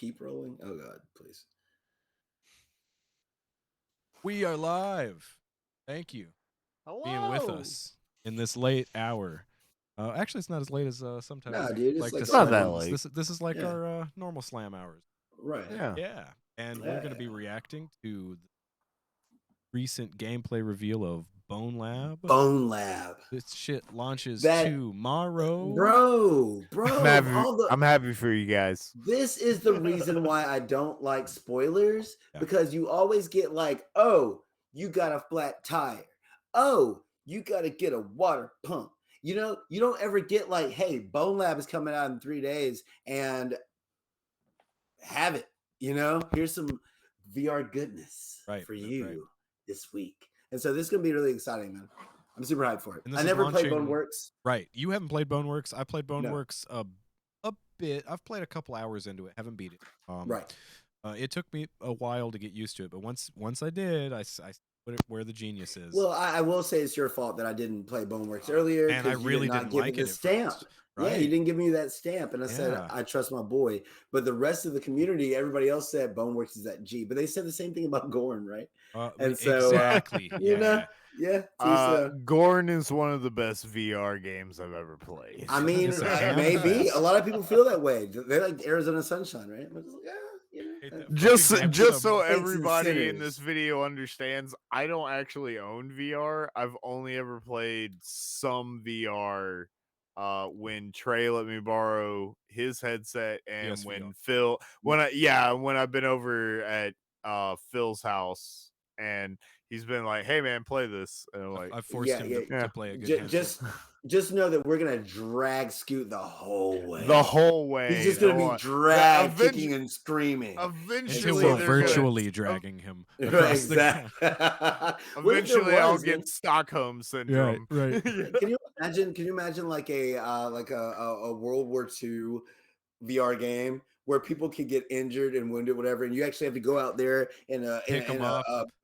keep rolling. Oh God, please. We are live. Thank you for being with Hello. us in this late hour. Actually, it's not as late as sometimes Nah, we dude, it's like like to Not slam that on. late. This is like Yeah. our normal slam hours. right. Yeah. Yeah, and we're going to be Yeah. reacting to the recent gameplay reveal of Bonelab. Bonelab. This shit launches That tomorrow. bro, of all the I'm happy for you guys. this is the reason why I don't like spoilers Yeah. because you always get like, oh, you got a flat tire. Oh, you got to get a water pump. You know, you don't ever get like, hey, Bonelab is coming out in 3 days and have it. You know, here's some VR goodness for you this week. And so this is going to be really exciting, man. I'm super hyped for it. And this I is never played launching- Boneworks. Right. You haven't played Boneworks. I played No. Boneworks a bit. I've played a couple hours into it. Haven't beat it. Right. It took me a while to get used to it, but once I did, I put it where the genius is. Well, I will say it's your fault that I didn't play Boneworks earlier. And I really did not didn't give like me it the at stamp. first. Yeah, Right. you didn't give me that stamp, and I said Yeah. I trust my boy. But the rest of the community, everybody else said Boneworks is that G. But they said the same thing about Gorn, right? And so exactly. you know, yeah. Gorn is one of the best VR games I've ever played. I mean, It's a damn maybe fast. a lot of people feel that way. They like Arizona Sunshine, right? I'm just like, yeah, you know. Just Fucking so Saints and everybody in sinners. this video understands, I don't actually own VR. I've only ever played some VR when Trey let me borrow his headset and PSVR. when I've been over at Phil's house and he's been like, "Hey man, play this." And I'm like, I've forced him to play a good just know that we're gonna drag Scoot the whole way. The whole way. He's just gonna be dragged, kicking and screaming. Eventually, until we're virtually dragging him. Exactly. Eventually, I'll get Stockholm syndrome. Right. Can you imagine like a World War II VR game where people could get injured and wounded, whatever, and you actually have to go out there in a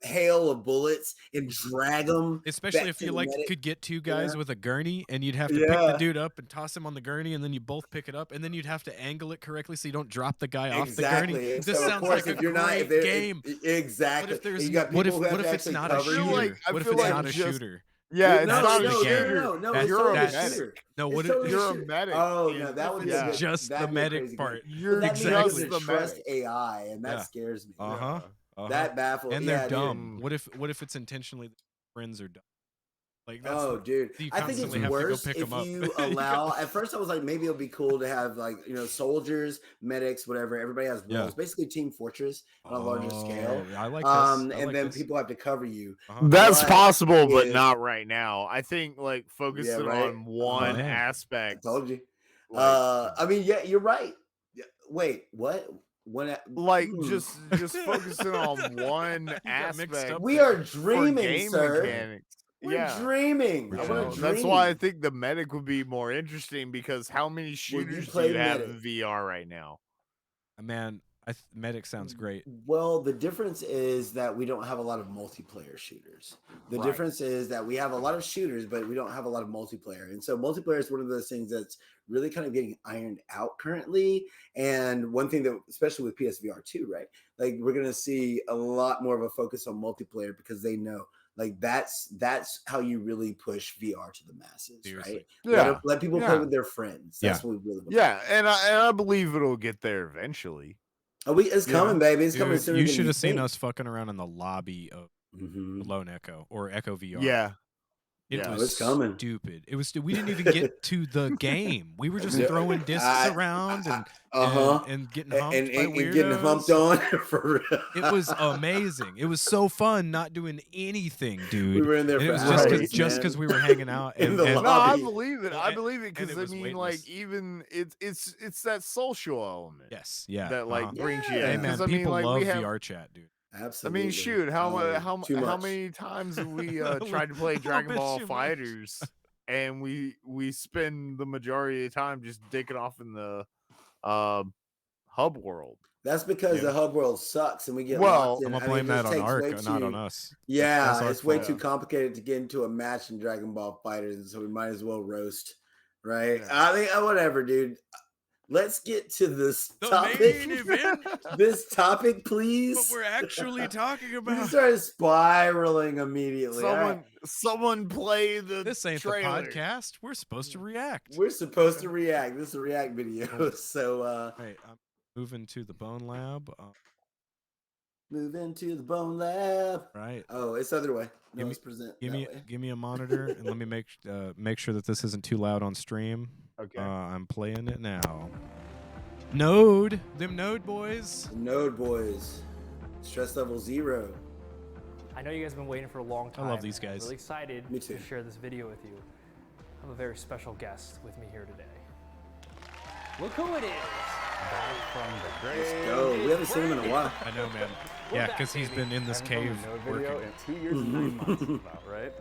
hail of bullets and drag them. Especially if you could get two guys with a gurney, and you'd have to pick the dude up and toss him on the gurney, and then you both pick it up, and then you'd have to angle it correctly so you don't drop the guy off the gurney. And this sounds like a great game. Exactly. What if it's not a shooter? What if it's not a shooter? Yeah, it's not a shooter. No, you're a medic. You're a medic. Oh no, that would be just the medic part. You're exactly the trust AI, and that scares me. That baffles. And they're dumb. Dude. What if it's intentionally friends are dumb? Like that's dude, I think it's worse if you allow. At first, I was like, maybe it'll be cool to have soldiers, medics, whatever. Everybody has roles, basically Team Fortress on a larger scale. I like this. And then people have to cover you. That's possible, but not right now. I think focusing on one aspect. I told you. I mean, yeah, you're right. Wait, what? Just focusing on one aspect. We are dreaming, sir. Mechanics. We're dreaming. That's why I think the medic would be more interesting because how many shooters do you have in VR right now? Man, medic sounds great. Well, the difference is that we don't have a lot of multiplayer shooters. The difference is that we have a lot of shooters, but we don't have a lot of multiplayer. And so multiplayer is one of those things that's really kind of getting ironed out currently. And one thing that, especially with PSVR 2, right? Like we're going to see a lot more of a focus on multiplayer because they know that's how you really push VR to the masses, right? Yeah. Let people play with their friends. That's what we really want. Yeah, and I believe it'll get there eventually. It's coming, baby. It's coming soon. You should have seen us fucking around in the lobby of Lone Echo or Echo VR. Yeah. It was it's coming. Stupid. We didn't even get to the game. We were just throwing discs around and getting humped by weirdos. And getting humped on for real. It was amazing. It was so fun not doing anything, dude. We were in there and for it was hours, just because we were hanging out. No, I believe it. I believe it because even it's that social element. Yes, yeah. That brings you. Hey man, people love VR chat, dude. Absolutely. I mean, shoot, how many times have we tried to play Dragon Ball Fighters and we spend the majority of the time just dicking off in the hub world? That's because the hub world sucks and we get locked in. I'm gonna blame that on Ark, not on us. Yeah, it's way too complicated to get into a match in Dragon Ball Fighters, so we might as well roast, right? I mean, whatever, dude. let's get to this The topic. main event. This topic, please. What we're actually talking We about. started spiraling immediately. Someone play the This ain't trailer. the podcast. We're supposed to react. We're supposed to react. This is a react video. So Right, I'm moving to the Bonelab. move into the Bonelab. Right. Oh, it's the other way. No, Give me- let's present Give that me way. give me a monitor and let me make sure that this isn't too loud on stream. Okay. I'm playing it now. Node, them Node boys. Node boys. Stress level 0. I know you guys have been waiting for a long time. I love these guys. I'm really excited Me too. to share this video with you. I have a very special guest with me here today. Look who it is. Back from the grave. Let's go. We haven't seen him in a while. I know, man. Yeah, because he's been in this cave video working. in 2 years and 9 months, about, right?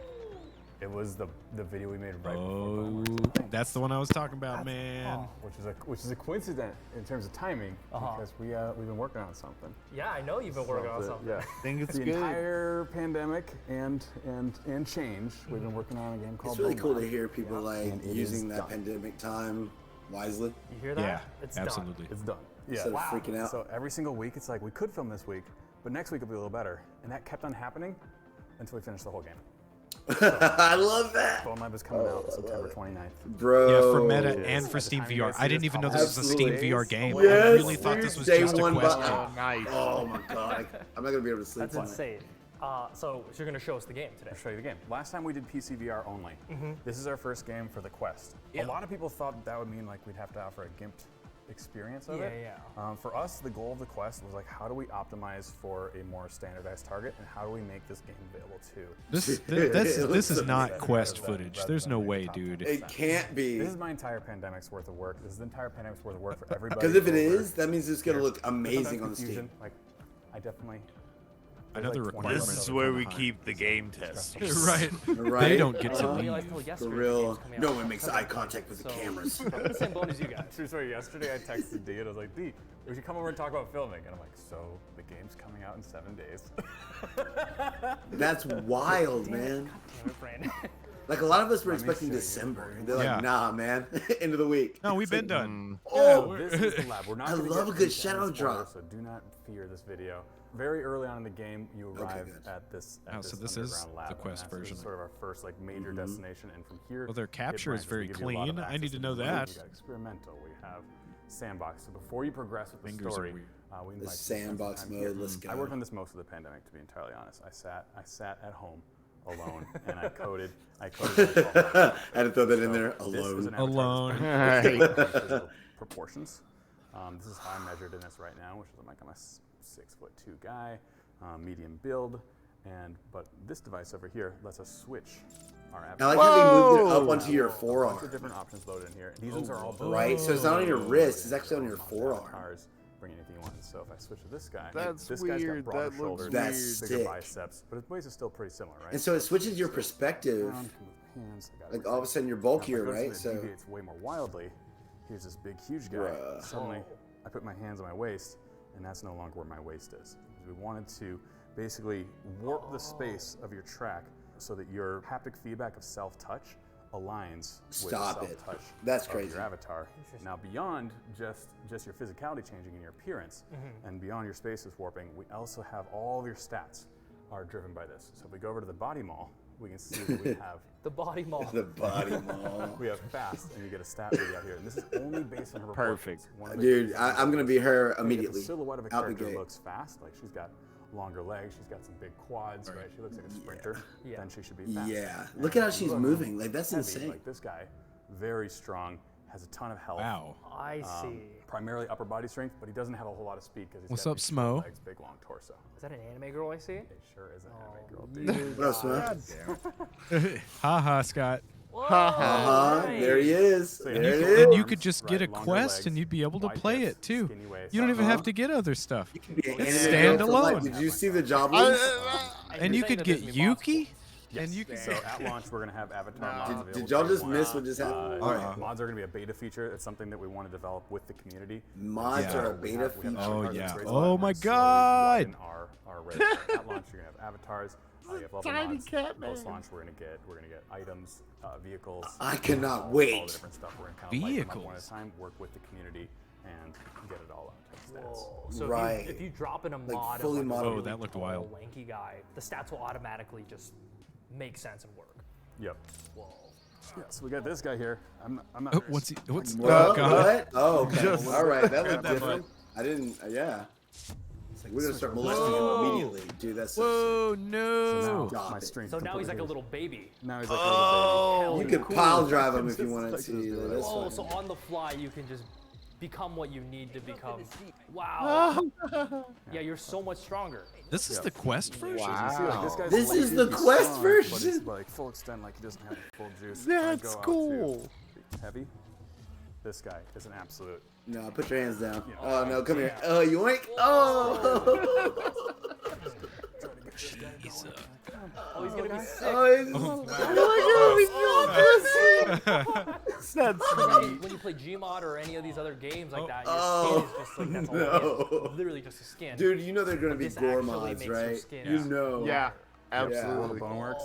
It was the video we made right before Oh, Bonelab. that's the one I was talking about, man. Which is a coincidence in terms of timing because we've been working on something. Yeah, I know you've been working on something. Yeah, I think it's the good. entire pandemic and change. We've been working on a game called. It's really cool to Bonelab. hear people like And it using is that done. pandemic time wisely You hear that? Yeah, It's absolutely. It's done. Yeah. instead of freaking out. So every single week, it's like we could film this week, but next week will be a little better, and that kept on happening until we finished the whole game. I love that. Bonelab is coming out September 29th. Bro. Yeah, for Meta Yes. and for By the Steam time you VR. guys see I didn't this, even know I'll this was a Steam Absolutely. VR game. I Yes, really thought this was day just a one quest. button. Oh, nice. Oh my god. I'm not gonna be able to sleep That's tonight. insane. So you're going to show us the game today. I'll show you the game. Last time we did PC VR only. This is our first game for the Quest. Yeah. A lot of people thought that would mean like we'd have to offer a gimped experience of it. Yeah. For us, the goal of the Quest was like, how do we optimize for a more standardized target, and how do we make this game available too? This is not Rather Quest than- footage. rather There's than no like way, top dude. 10%. It can't be. This is my entire pandemic's worth of work. This is the entire pandemic's worth of work for everybody. Because if it over is, that means it's gonna here. look There's amazing sometimes on the confusion, Steam. Like, I definitely. Another there's like 20 requirement. This is of where it we behind. keep the game testers. Right. Right? They don't get to I didn't leave. realize till For yesterday real. the game's coming out. No one makes eye contact with the So, cameras. I'm in the same boat as you guys. True story. Yesterday, I texted D and I was like, D, we should come over and talk about filming. And I'm like, so the game's coming out in 7 days. That's wild, man. Damn it, Brandon. Like a lot of us were Let me expecting show you. December. They're like, Yeah. nah, man. End of the week. No, we've It's been like, done. Oh, Yeah, This is the lab. We're not I gonna love get a good into shadow any spoilers, drop. So do not fear this video. Very early on in the game, you arrive good. at this. Oh, so this is underground lab, the and Quest that's- this version. is sort of our first like major destination, and from here. Well, their it capture is branches. very We give you a lot of clean. I access need to know the room. that. We got experimental. We have sandbox. So before you progress with the Fingers are story, weird. we The invite you to spend some sandbox time mode, here. let's go. I worked on this most of the pandemic, to be entirely honest. I sat at home alone, and I coded. I had to throw that in there. This is an Alone. avatar Alone. display. Physical proportions. This is how I'm measured in this right now, which is I'm a 6'2" guy, medium build, but this device over here lets us switch our I avatar. like how they moved it up Whoa! onto your A bunch of forearm. different options loaded in here. These ones are all Right? So it's not on your Oh. wrist, it's actually on your forearm. Avatars, bring anything you want. So if I switch to this guy, That's this guy's weird. got broader That looks shoulders, That's bigger sick. biceps, but his waist is still pretty similar, right? And so it switches your perspective. Down, can move hands, I got Like everything. all of a sudden you're Now, bulkier, if I go to right? the So deviates way more wildly. Here's this big, huge guy. Bruh. Suddenly, I put my hands on my waist, and that's no longer where my waist is. We wanted to basically warp the space of your track so that your haptic feedback of self-touch aligns Stop with it. the self-touch That's of crazy. your avatar. Now, beyond just your physicality changing and your appearance, and beyond your spaces warping, we also have all of your stats are driven by this. So if we go over to the body mall, we can see that we have The body mall. the body mall. we have fast, and you get a stat read out here. And this is only based on her Perfect. proportions. One of the Dude, keys I'm gonna be her is the immediately. silhouette of a Out the character gate. looks fast, like she's got longer legs, she's got some big quads, right? She looks like a sprinter. Yeah. Then she should be fast. Yeah. Look at how she's look moving. Like that's heavy, insane. Like this guy, very strong, has a ton of health. Wow. I see. Primarily upper body strength, but he doesn't have a whole lot of speed because he's What's got up, big Smo? legs, big long torso. Is that an anime girl I see? It sure is an anime girl, You dude. What else, guys. man? Haha, Scott. Whoa, Uh-huh. nice. There he is. So There you it can- is. And you could just get a Right, longer quest legs, and you'd be able to wide play hips, it too. skinny waist. You don't even Uh-huh. have to get other stuff. You can be an It's anime girl for life. standalone. Did you see the job I- list? And you saying could that get doesn't mean possible. Yuki. And you could So at launch, we're going to have avatar mods Did, available did y'all day just one. miss what just happened? All right. Mods are going to be a beta feature. It's something that we want to develop with the community. Mods Yeah. are a We beta have feature. Oh, avatars yeah. that raise Oh up my and slowly God. widen Our race. At launch, you're going to have avatars. You have level Tiny mods. cat man. Post launch, we're gonna get items, vehicles. I cannot all wait. the different stuff. We're gonna kind of light them up one at Vehicles. a time, work with the community, and get it all out. Type stats. Whoa. So Right. if you drop in a Like, mod fully of like a modeled. Oh, really that looked tall, wild. lanky guy, the stats will automatically just make sense and work. Yep. Whoa. Yeah, so we got this guy here. I'm not. Oh, very what's he? What's? What? Oh God. What? Oh, okay. Just- All right. That Grab looked that different. I didn't. Yeah. It's like we're gonna start molesting him Whoa. immediately, dude. That's so Whoa, So no. now Stop my it. strength. So now he's like a completely- little baby. Now he's like a little baby. You could pile drive him if you wanted Like to. this dude. That's Oh, fine. so on the fly you can just become what you need to become. Wow. Yeah, you're so much stronger. This is the quest version. You see, like, this guy's This light is the duty quest strong, version. But it's like full extent, like he doesn't have the full juice. If I That's go out cool. to Heavy. This guy is an absolute. No, put your hands down. Yeah. Oh no, come here. Oh, yoink. Oh. He's, Oh, he's gonna be sick. Oh, That's sweet. When you play Gmod or any of these other games like that, Oh, your skin is just like that's all it no. is. Literally just a skin. dude, you know they're gonna be This gore actually mods, makes your right? skin- You Yeah. know. Yeah, All absolutely. the bone works.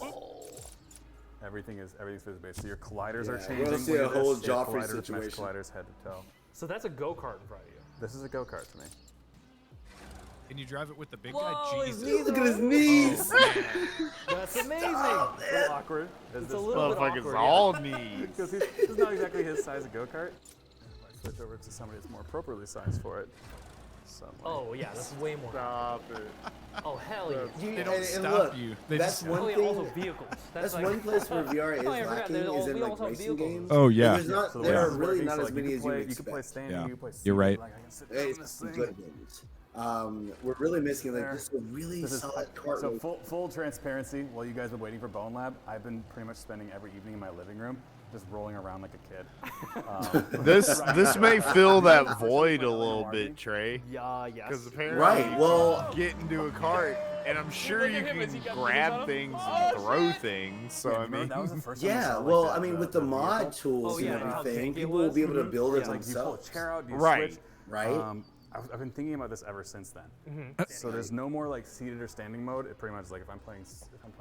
Everything's physics based. So your colliders are Yeah, changing. we're gonna see when a you do whole this. Your Joffrey colliders match situation. colliders head to toe. So that's a go-kart in front of you. This is a go kart to me. Can you drive it with the big Whoa, guy? his Jesus. knees Look at his knees. That's amazing. A little awkward. Is It's this a little bit Motherfucker's awkward, all knees. because he's not exactly his size of go kart. If I switch over to somebody that's more appropriately sized for it. So I'm like, Oh yeah, that's way more. Stop it. Oh hell yeah. They don't And stop look, you. They that's just. one Oh yeah, thing. also vehicles. That's like, one place where VR is Oh, I forgot, lacking there's is in we like also have racing vehicles. games. Oh yeah. There's not. so the There way are this is really working, not so, as like, many you as can you play, would you can play expect. standing, Yeah. you can play You're right. Like, I can sit down in this It's thing. good games. We're really missing like this is a really This is solid cart so race. full transparency. While you guys have been waiting for Bonelab, I've been pretty much spending every evening in my living room just rolling around like a kid. This may fill that void a little bit, Trey. Yeah, yes. Because apparently, Right. Well, get into a cart, and I'm sure you Look at him as he can got the grab on him. things Oh, and throw things. So I Remember, mean, that was the first time I yeah. saw, like, Well, that- I mean, with the mod vehicle. tools Oh, yeah, and and how everything, big it people will was. be able to build it It's like you pull a themselves. chair out, you Right. switch. Right. I've been thinking about this ever since then. So there's no more like seated or standing mode. It pretty much is like if I'm playing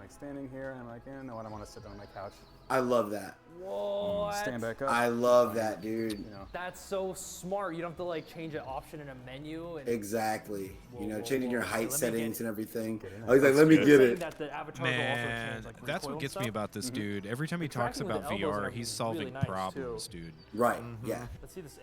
standing here and I'm like, no, I don't want to sit down on my couch. I love that. What? Stand back up. I love that, dude. You know. That's so smart. You don't have to like change an option in a menu. And Exactly. You know, Whoa, changing your whoa. height Let me get settings it. and everything. Get in Oh, he's like, it. let me That's get saying it. that the avatars will also Man, change, like, that's recoil what and gets me stuff. about this dude. Every time he talks tracking with about the elbows and VR, everything he's is solving really nice, problems, too. dude. Right. Yeah. Let's see this.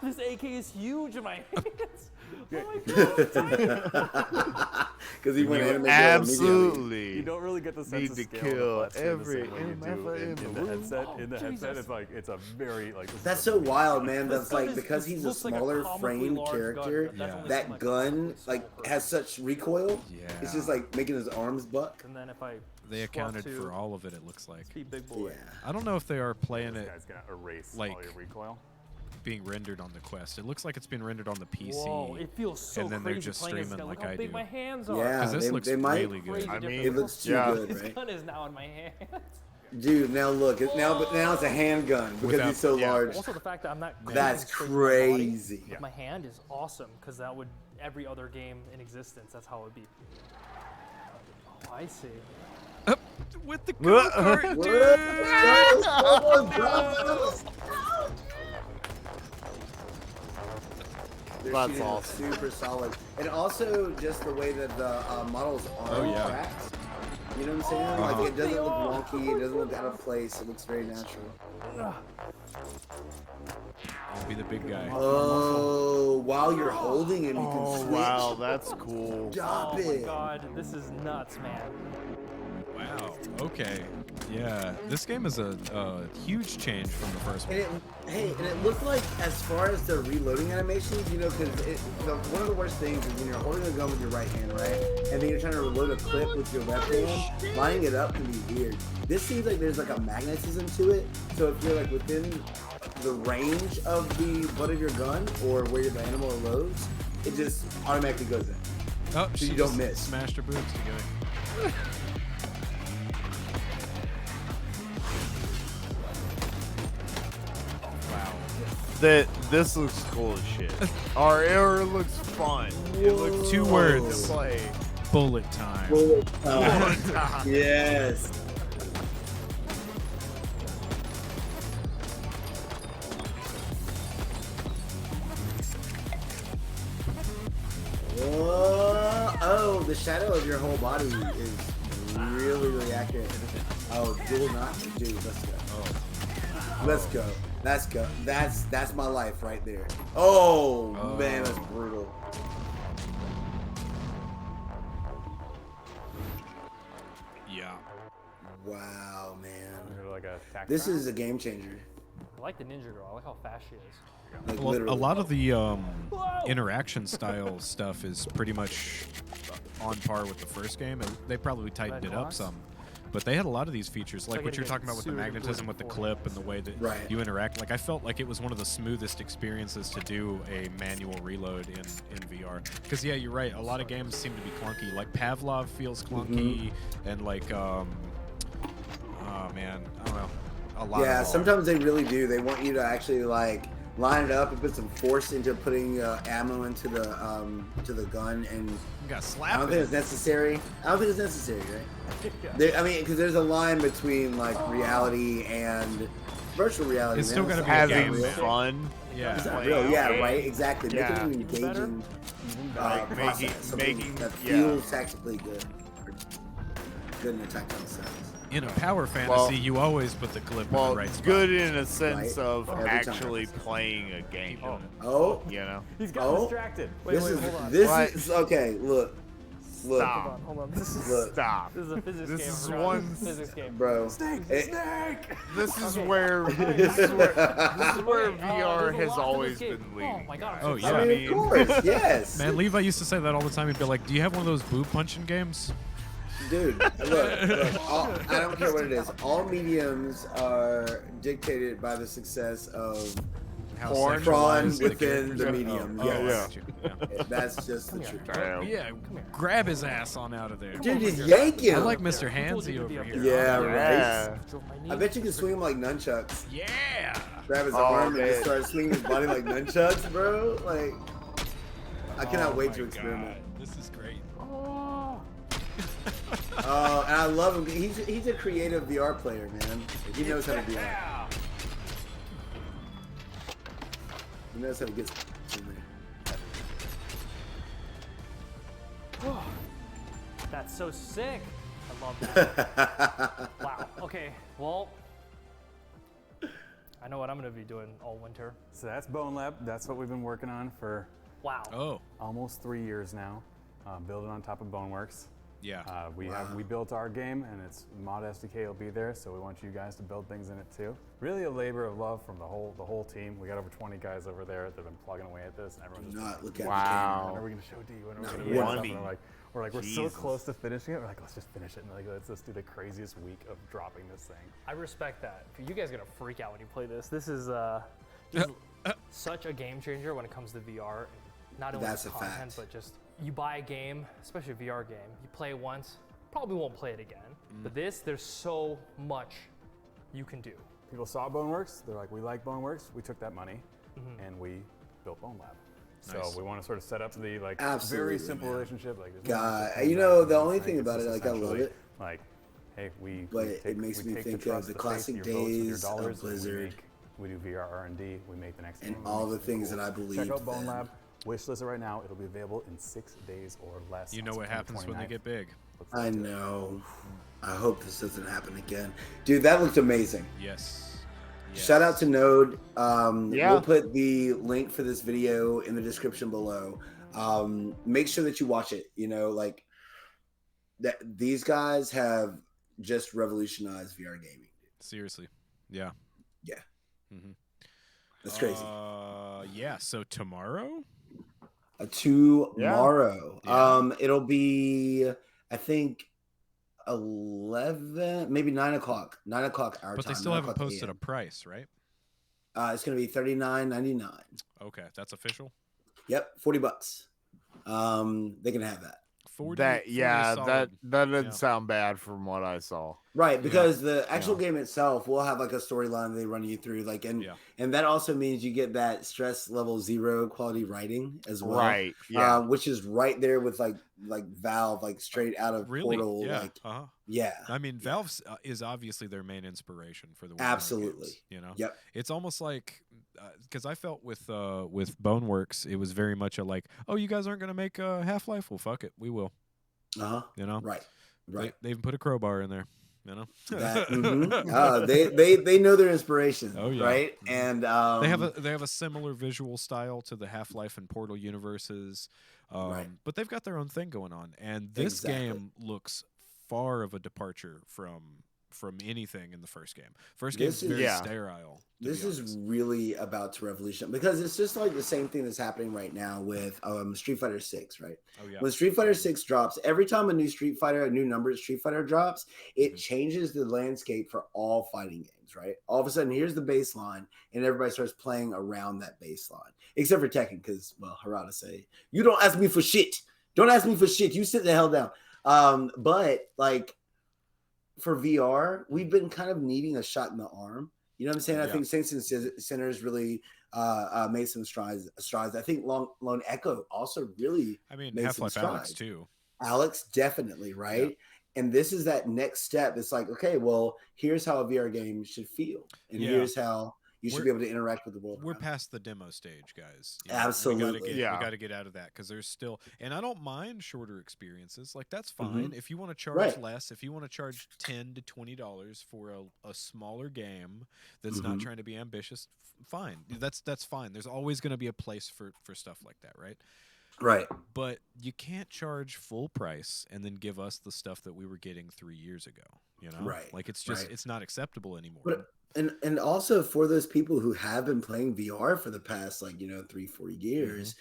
This AK is huge in my hands. Oh my god. Because he went you anime girl immediately. absolutely You don't really get the sense need of to scale kill of the flex every in the same way you do MF in in the the room. headset. Oh, In the headset, Jesus. it's like it's a very like. This is That's a so big- wild, man. This That's gun like is- because he's a looks like a smaller comically framed large character. gun, but that's Yeah. only That like a gun small like person. has such recoil. Yeah. It's just like making his arms buck. And then if I They swap accounted to for all of it, it looks like. Speed big boy. Yeah. I don't know if they are playing This it guy's gonna erase like- all your recoil. being rendered on the Quest. It looks like it's been rendered on the PC. Whoa, it feels so and then they're crazy just playing this streaming gun. Look like how I big do. my hands are. Yeah, Because this they, looks they might. really good. Crazy I different. mean, It looks too Yeah. good, This right? gun is now in my hands. Dude, now look, but now it's a handgun because Without- he's so yeah. large. Also, the fact that I'm not. That's cruising straight to my body crazy. with my hand is awesome because that would every other game in existence. That's how it would be. Oh, I see. With the go-kart, What? dude! They're That's shooting awesome. Super solid, and also just the way that the models are Oh, yeah. tracked. You know what I'm saying? Like it doesn't look wonky. It doesn't look out of place. It looks very natural. I'll be the big guy. Oh, while you're holding him, you can Oh switch. wow, that's cool. Stop Oh my it. god, this is nuts, man. Wow. Okay. Yeah. This game is a huge change from the first one. And it looked like, as far as the reloading animations, you know, because one of the worst things is when you're holding a gun with your right hand, right, and then you're trying to reload a clip with your left hand, lining it up can be weird. This seems like there's like a magnetism to it, so if you're like within the range of the butt of your gun or where the animal loads, it just automatically goes in. Oh, So she you don't just miss. Smashed her boobs together. Wow. This looks cool as shit. Or it looks fun. It looks Two fun words. to play. Bullet time. Bullet time. Yes. Oh, the shadow of your whole body is really accurate. Oh, dual knock, dude, let's go. Oh. Let's go. Let's go. That's my life right there. Oh, man, that's brutal. Yeah. Wow, man. Like a this is a game changer. I like the ninja girl. I like how fast she is. Like, Well, literally. a lot of the interaction style stuff is pretty much on par with the first game, and they probably tightened it up some. But they had a lot of these features, like what you're talking about with the magnetism, with the clip, and the way that you interact. Like, I felt like it was one of the smoothest experiences to do a manual reload in VR. Because, yeah, you're right. A lot of games seem to be clunky. Like, Pavlov feels clunky, and like, oh, man, I don't know. A lot yeah, sometimes they really do. They want you to actually, like, line it up and put some force into putting ammo into the gun, and I don't think it's necessary. Right? I mean, because there's a line between like reality and virtual reality. It's still got to be having game, fun. Yeah, it's not real. Yeah, right. Exactly. Yeah. Making an engaging process. Making that feels tactically good. Good in a tactical sense. In a power fantasy, you always put the clip in the right spot. Good in a sense of actually playing a game. Oh, you know. He's got distracted. Wait, hold on. This is okay. Look. Stop. Hold on. This is Stop. This is a physics game. This is one physics game, bro. Snake. This is where VR has always been leading. Oh my god. Oh, I mean, of course, yes. Man, Levi used to say that all the time. He'd be like, "Do you have one of those boob punching games?" Dude, look, I don't care what it is. All mediums are dictated by the success of porn within the medium. Yes. That's just the truth. Yeah, grab his ass on out of there. Dude, just yank him. I like Mr. Handsy over here. Yeah, right. I bet you can swing him like nunchucks. Yeah. Grab his arm and just start swinging his body like nunchucks, bro. Like, I cannot wait to experiment. This is great. And I love him. He's a creative VR player, man. He knows how to do that. He knows how to get in there. That's so sick. I love that. Wow. Okay. Well, I know what I'm gonna be doing all winter. So that's Bonelab. That's what we've been working on for almost 3 years now. Building on top of Boneworks. Yeah. We built our game, and it's mod SDK will be there, so we want you guys to build things in it too. Really a labor of love from the whole team. We got over 20 guys over there that have been plugging away at this, and everyone's just look at wow. When are we gonna show D? When are we gonna do stuff? And we're so close to finishing it. We're like, let's just finish it, and let's just do the craziest week of dropping this thing. I respect that. You guys are gonna freak out when you play this. This is such a game changer when it comes to VR. Not only That's a content, fact. but just you buy a game, especially a VR game, you play it once, probably won't play it again. But there's so much you can do. People saw Boneworks, they're like, we like Boneworks, we took that money, and we built Bonelab. So we want to sort of set up the very simple relationship. Like, God, you know, the only thing about it, like, I love it. Like, hey, it makes me think of the classic days of Blizzard. We do VR R&D, we make the next and all the things that I believe. Check out Bonelab. Wishlist it right now. It'll be available in 6 days or less. You know what happens when they get big. I know. I hope this doesn't happen again. Dude, that looked amazing. Yes. Shout out to Node. We'll put the link for this video in the description below. Make sure that you watch it. You know, like these guys have just revolutionized VR gaming. Seriously. Yeah. Yeah. Mm-hmm. That's crazy. Yeah. So tomorrow? Tomorrow. Yeah. It'll be, I think, 11, maybe 9 o'clock. 9 o'clock our time. But they still haven't posted a price, right? It's going to be $39.99. Okay, that's official. Yep, $40. They can have that. 40. That 40 that didn't sound bad from what I saw. Right, because the actual game itself will have like a storyline they run you through, like, and that also means you get that stress level 0 quality writing as well, right? Yeah, which is right there with like Valve, like straight out of Portal, like, I mean, Valve is obviously their main inspiration for the way absolutely games, you know. Yep, it's almost like because I felt with Boneworks, it was very much a like, oh, you guys aren't gonna make Half-Life? Well, fuck it, we will. You know, right. They even put a crowbar in there. You know, that they know their inspiration. Oh yeah, right, and they have a similar visual style to the Half-Life and Portal universes, but they've got their own thing going on. And this game looks far of a departure from anything in the first game. First game is very sterile. This is really about to revolution, because it's just like the same thing that's happening right now with Street Fighter 6, right? Oh yeah. When Street Fighter 6 drops, every time a new numbered Street Fighter drops, it changes the landscape for all fighting games, right? All of a sudden, here's the baseline, and everybody starts playing around that baseline, except for Tekken, because, well, Harada say, you don't ask me for shit. Don't ask me for shit. You sit the hell down. But like for VR, we've been kind of needing a shot in the arm. You know what I'm saying? I think Saints and Sinners really made some strides. I think Lone Echo also really made Half-Life some Alex strides. too. Alex, definitely, right? Yeah. And this is that next step. It's like, okay, well, here's how a VR game should feel. And here's how you should be able to interact with the world. We're past the demo stage, guys. Absolutely. We got to get out of that, because there's still, and I don't mind shorter experiences. Like, that's fine. If you want to charge less, if you want to charge $10 to $20 for a smaller game that's not trying to be ambitious, fine. That's fine. There's always going to be a place for stuff like that, right? Right. But you can't charge full price and then give us the stuff that we were getting 3 years ago. You know, right? Like, it's just it's not acceptable anymore. But, and also for those people who have been playing VR for the past 3-4 years,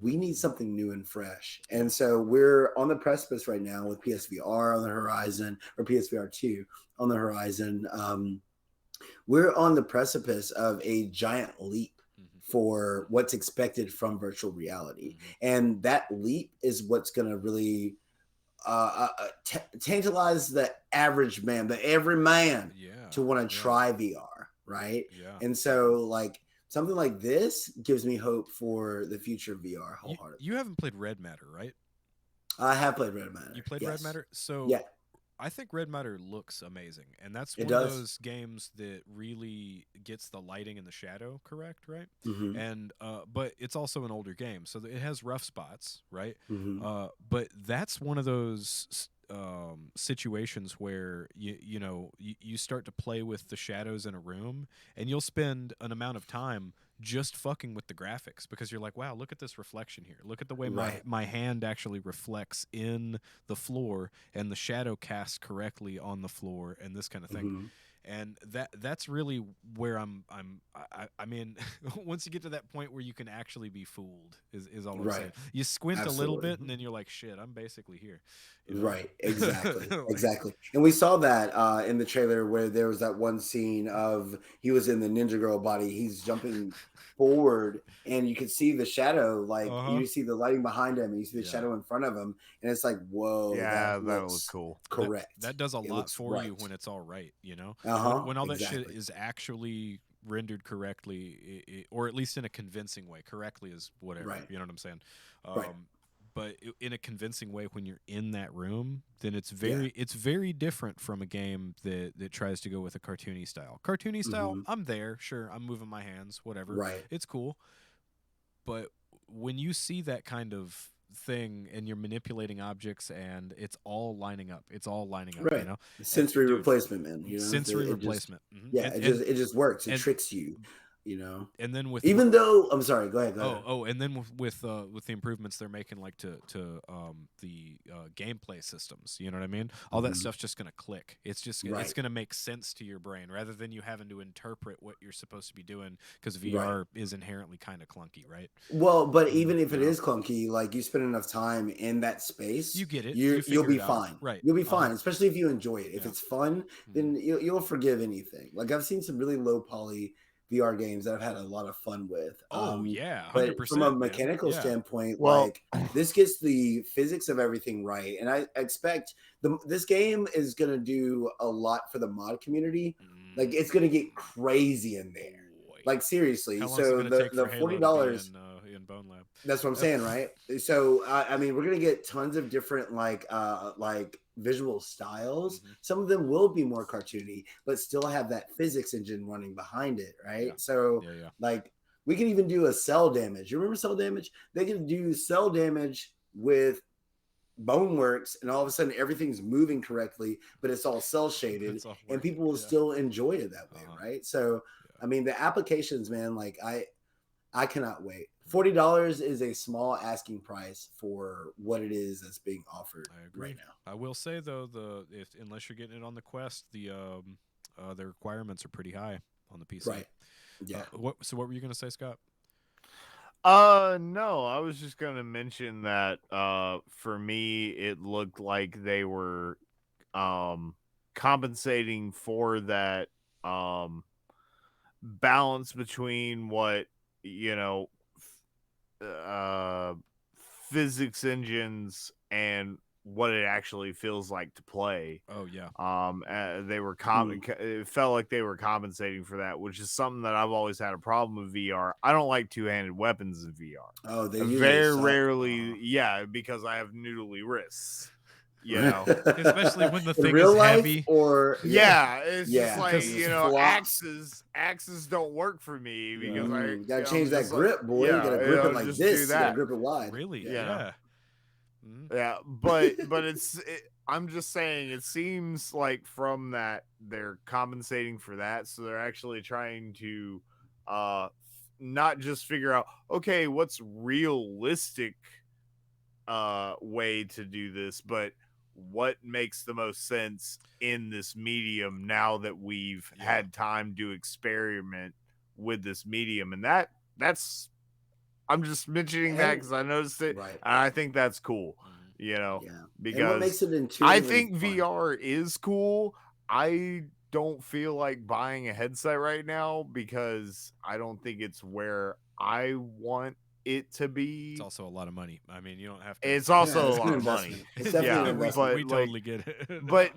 we need something new and fresh. And so we're on the precipice right now with PSVR on the horizon, or PSVR 2 on the horizon. We're on the precipice of a giant leap for what's expected from virtual reality. And that leap is what's going to really tantalize the average man, the every man, to want to try VR, right? And so like something like this gives me hope for the future of VR wholeheartedly. You haven't played Red Matter, right? I have played Red Matter. You played Red Matter? So I think Red Matter looks amazing, and that's one of those games that really gets the lighting and the shadow correct, right? And but it's also an older game, so it has rough spots, right? But that's one of those situations where you start to play with the shadows in a room, and you'll spend an amount of time just fucking with the graphics, because you're like, wow, look at this reflection here. Look at the way my hand actually reflects in the floor, and the shadow casts correctly on the floor, and this kind of thing. And that's really where I mean, once you get to that point where you can actually be fooled is all I'm saying. You squint a little bit, and then you're like, shit, I'm basically here. You know? Right, exactly. Exactly. And we saw that in the trailer where there was that one scene of he was in the Ninja Girl body. He's jumping forward, and you can see the shadow, like you see the lighting behind him, and you see the shadow in front of him, and it's like, whoa, that looks cool. Correct. That does a lot for you when it's all right, you know? When all that shit is actually rendered correctly, or at least in a convincing way. Correctly is whatever, you know what I'm saying? But in a convincing way, when you're in that room, then it's very different from a game that tries to go with a cartoony style. Cartoony style, I'm there, sure, I'm moving my hands, whatever, it's cool. But when you see that kind of thing and you're manipulating objects and it's all lining up, you know, sensory replacement, man. You know? Sensory replacement. It just works. It tricks you. You know, and then with though I'm sorry, go ahead. And then with the improvements they're making, like to the gameplay systems, you know what I mean? All that stuff's just gonna click. It's just it's gonna make sense to your brain rather than you having to interpret what you're supposed to be doing, because VR is inherently kind of clunky, right? Well, but even if it is clunky, like you spend enough time in that space, you get it. You'll be fine. Right? You'll be fine, especially if you enjoy it. If it's fun, then you'll forgive anything. Like I've seen some really low poly VR games that I've had a lot of fun with. Yeah, 100%. But from a mechanical standpoint, like this gets the physics of everything right, and I expect this game is gonna do a lot for the mod community. Like it's gonna get crazy in there. Like seriously. So the $40 in Bonelab. That's what I'm saying, right? So I mean, we're gonna get tons of different like visual styles. Some of them will be more cartoony, but still have that physics engine running behind it, right? So like we can even do a cell damage. You remember cell damage? They can do cell damage with Boneworks, and all of a sudden everything's moving correctly, but it's all cell shaded, and people will still enjoy it that way, right? So I mean, the applications, man, like I cannot wait. $40 is a small asking price for what it is that's being offered right now. I will say though, unless you're getting it on the Quest, the requirements are pretty high on the PC. Right. Yeah. So what were you gonna say, Scott? No, I was just gonna mention that for me it looked like they were compensating for that balance between what physics engines and what it actually feels like to play. Oh yeah. They were it felt like they were compensating for that, which is something that I've always had a problem with VR. I don't like two-handed weapons in VR. Oh, they very rarely, because I have noodly wrists. Especially when the thing is heavy. Or it's just like axes don't work for me because I gotta change that grip, boy. You gotta grip it like this. You gotta grip it wide. Really? Yeah. But I'm just saying it seems like from that they're compensating for that, so they're actually trying to not just figure out what's realistic way to do this, but what makes the most sense in this medium now that we've had time to experiment with this medium. And that's I'm just mentioning that because I noticed it, and I think that's cool. Because makes it I think VR is cool. I don't feel like buying a headset right now because I don't think it's where I want it to be. It's also a lot of money. I mean, you don't have to. It's also a lot of money. It's definitely we totally get it. but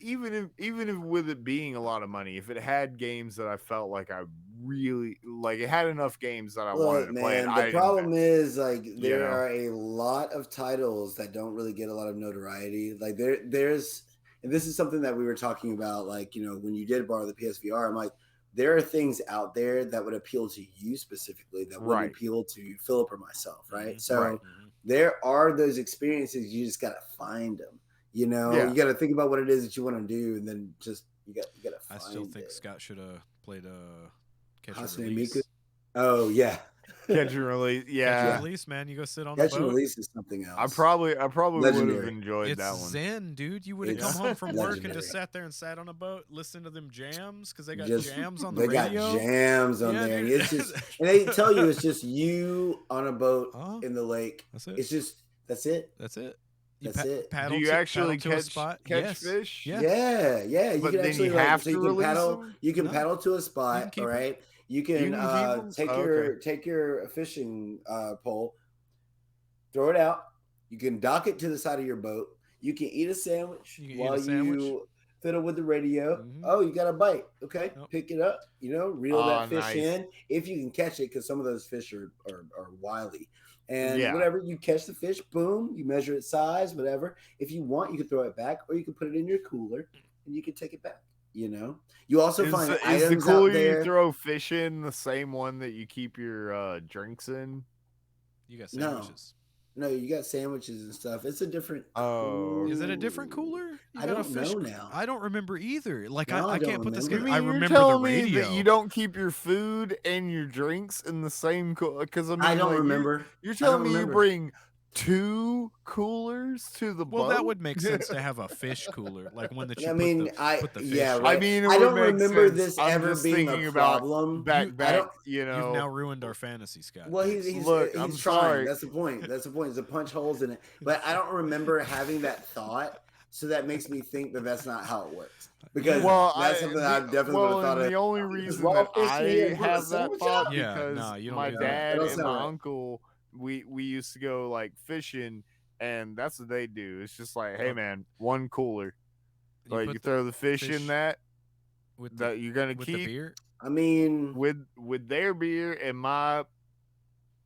even if with it being a lot of money, if it had games that I felt like I really like, it had enough games that I wanted to play. The problem is like there are a lot of titles that don't really get a lot of notoriety. Like there's, and this is something that we were talking about. Like when you did borrow the PSVR, I'm like, there are things out there that would appeal to you specifically that wouldn't appeal to Philip or myself, right? So there are those experiences. You just gotta find them. You gotta think about what it is that you want to do, and then just you gotta find it. I still think Scott should have played Catch and Hatsune Release. Miku. Oh yeah. Catch and Release, Catch and Release, man. You go sit on the boat. Catch and Release is something else. I probably would have enjoyed that one. It's zen, dude. You would have come home from work and just sat there and sat on a boat, listened to them jams because they got jams on the radio. They got jams on there, and it's just, and they tell you it's just you on a boat in the lake. That's it. It's just that's it. That's it. That's it. Do you actually catch fish? Yeah. You but can then actually you have to release them? You can paddle to a spot, all right? You can take your fishing pole, throw it out. You can dock it to the side of your boat. You can eat a sandwich while you fiddle with the radio. Oh, you got a bite. Okay, pick it up. Reel that fish in if you can catch it, because some of those fish are wily. And whatever, you catch the fish, boom, you measure its size, whatever. If you want, you can throw it back, or you can put it in your cooler and you can take it back. You also find items the cooler out there. You throw fish in the same one that you keep your drinks in? You got sandwiches. No, you got sandwiches and stuff. It's a different. Oh, is it a different cooler? I don't know now. I don't remember either. Like no, I can't put this. I remember the radio. That you don't keep your food and your drinks in the same cooler? Because I don't remember. You're telling me you bring 2 coolers to the boat? Well, that would make sense to have a fish cooler, like one that you put the fish. Yeah, right. I mean, I don't remember this ever being a problem. Back, you've now ruined our fantasy, Scott. Well, he's I'm trying. sorry. That's the point. That's the point. Is to punch holes in it. But I don't remember having that thought So that makes me think that that's not how it works. Because Well, that's something that I definitely would have thought of. the only reason raw that fish in here I and put a have that sandwich thought out? Yeah, because no, you don't my do that. dad That don't and sound my right. uncle, we used to go like fishing, and that's what they do. It's just like, hey man, one cooler, like you put throw the fish in that with that you're gonna with the keep beer. I mean, with their beer and my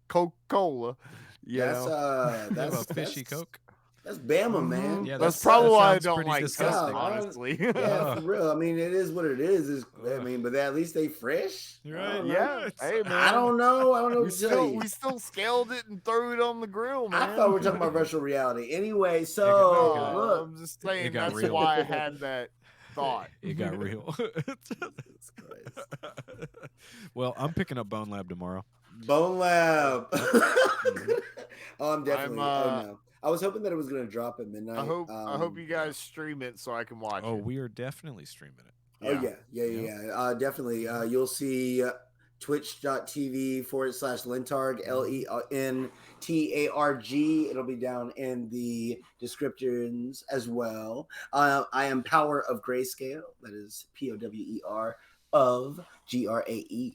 Coca-Cola. You that's know? You have a fishy Coke. That's Bama, man. Yeah, that's that probably why I sounds don't pretty like disgusting. Coke, honestly. Yeah, for real. I mean, it is what it is. I Ugh. mean, but at least they fresh. You're I right. don't know. Yeah, hey man. I don't know. I don't know what to tell you. We still scaled it and threw it on the grill, man. I thought we were talking about virtual reality. Anyway, so No, look. I'm just saying got that's real. why I had that thought. It got real. Jesus Christ. Well, I'm picking up Bonelab tomorrow. Bonelab. Oh, I'm definitely. I'm, oh no, I was hoping that it was going to drop at midnight. I hope you guys stream it so I can watch Oh, it. we are definitely streaming it. Oh yeah. Definitely. You'll see twitch.tv/Lentarg LENTARG. It'll be down in the descriptions as well. I am Power of Grayscale. That is POWER of GRAESCALE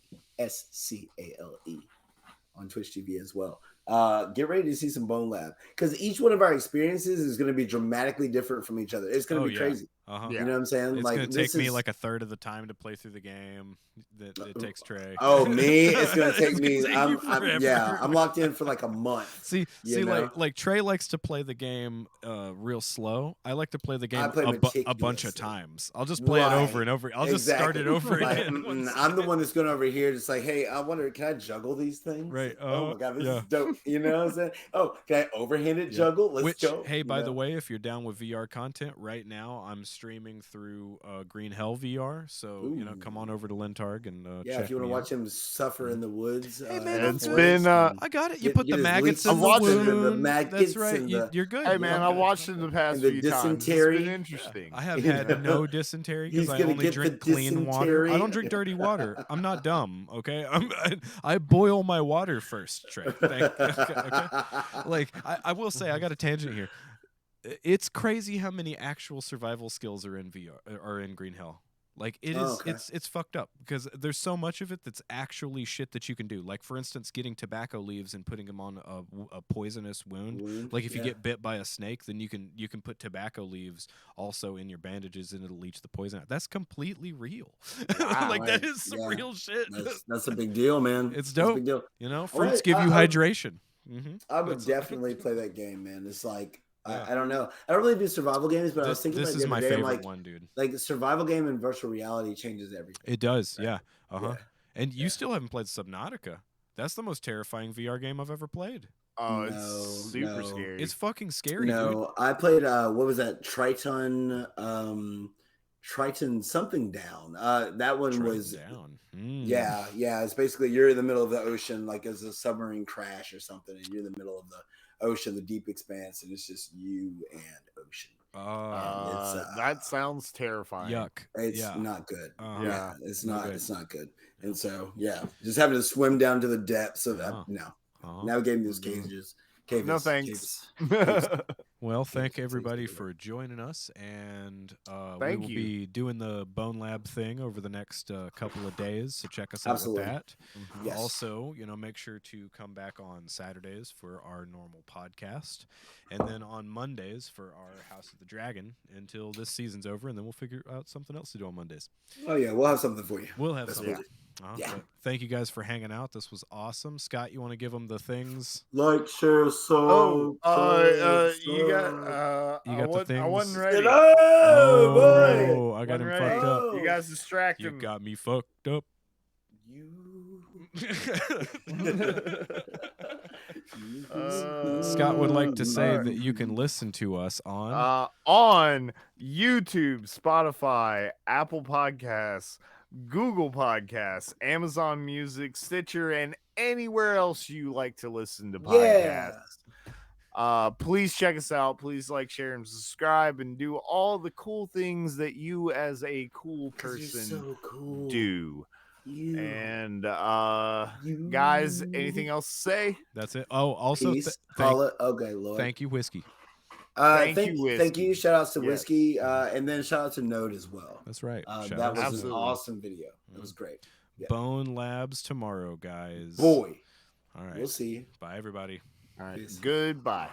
on Twitch TV as well. Get ready to see some Bonelab because each one of our experiences is going to be dramatically different from each other. It's going to be crazy. Uh-huh. You know what I'm saying? It's like going to take me like a third of the time to play through the game that it takes Trey. Oh, me? It's going to take It's me. gonna take you forever. I'm locked in for like a month. See, know? like Trey likes to play the game real slow. I like to play the game play a bunch of meticulously. times. I'll just play it over and over. I'll just start it over Like, again. I'm the one that's going over here just like, hey, I wonder, can I juggle these things? Right. Oh my God, this is dope. You know what I'm saying? Oh, can I overhanded juggle? Let's go. Hey, by the way, if you're down with VR content, right now I'm streaming through Green Hell VR. So, come on over to Lentarg and check if you want to watch him suffer in the woods. Hey, man, it's been I got it. You put the maggots in the wound. That's right. You're good. Hey, man, I watched it in the past few times. It's been interesting. I have had no dysentery because I only drink clean water. I don't drink dirty water. I'm not dumb, okay? I boil my water first, Trey. Okay. Like, I will say, I got a tangent here. It's crazy how many actual survival skills are in VR or in Green Hell. Like it is, it's fucked up because there's so much of it that's actually shit that you can do. Like for instance, getting tobacco leaves and putting them on a poisonous wound. Like if you get bit by a snake, then you can put tobacco leaves also in your bandages and it'll leach the poison out. That's completely real. Wow, like that is some real shit. That's a big deal, man. It's dope. That's a big deal. You know, fruits give you hydration. I would definitely play that game, man. It's like. I don't know. I don't really do survival games, but I was thinking this about is the my other day, favorite one, dude. Like the survival game in virtual reality changes everything. It does, right? Yeah. And you still haven't played Subnautica. That's the most terrifying VR game I've ever played. Oh, it's super scary. It's fucking scary. No, dude. I played what was that? Triton something down. That one Triton was down. Yeah. It's basically you're in the middle of the ocean, like as a submarine crash or something, and you're in the middle of the ocean, the deep expanse, and it's just you and ocean. That sounds terrifying. Yuck. It's not good. Yeah, it's not. It's not good. And so just having to swim down to the depths of that. Navigating those cages. No thanks. Well, thank everybody for joining us, and we will be doing the Bonelab thing over the next couple of days. So check us out with that. Yes. Also, make sure to come back on Saturdays for our normal podcast, and then on Mondays for our House of the Dragon until this season's over, and then we'll figure out something else to do on Mondays. Oh yeah, we'll have something for you. We'll have something. Yeah. Thank you guys for hanging out. This was awesome. Scott, you want to give them the things? Like, share, you got the things. I wasn't ready. Oh, I got him fucked up. You guys distracted You me. got me fucked up. Scott would like to say that you can listen to us on YouTube, Spotify, Apple Podcasts, Google Podcasts, Amazon Music, Stitcher, and anywhere else you like to listen to podcasts. Please check us out. Please like, share, and subscribe, and do all the cool things that you as a cool person do. And guys, anything else to say? That's it. Oh, also okay, Lord. Thank you, Whiskey. Thank you. Shout outs to Whiskey, and then shout out to Node as well. That's right. That was an awesome video. It was great. Yeah. Bonelabs tomorrow, guys. Boy. All right. We'll see you. Bye, everybody. All right. Peace. Goodbye.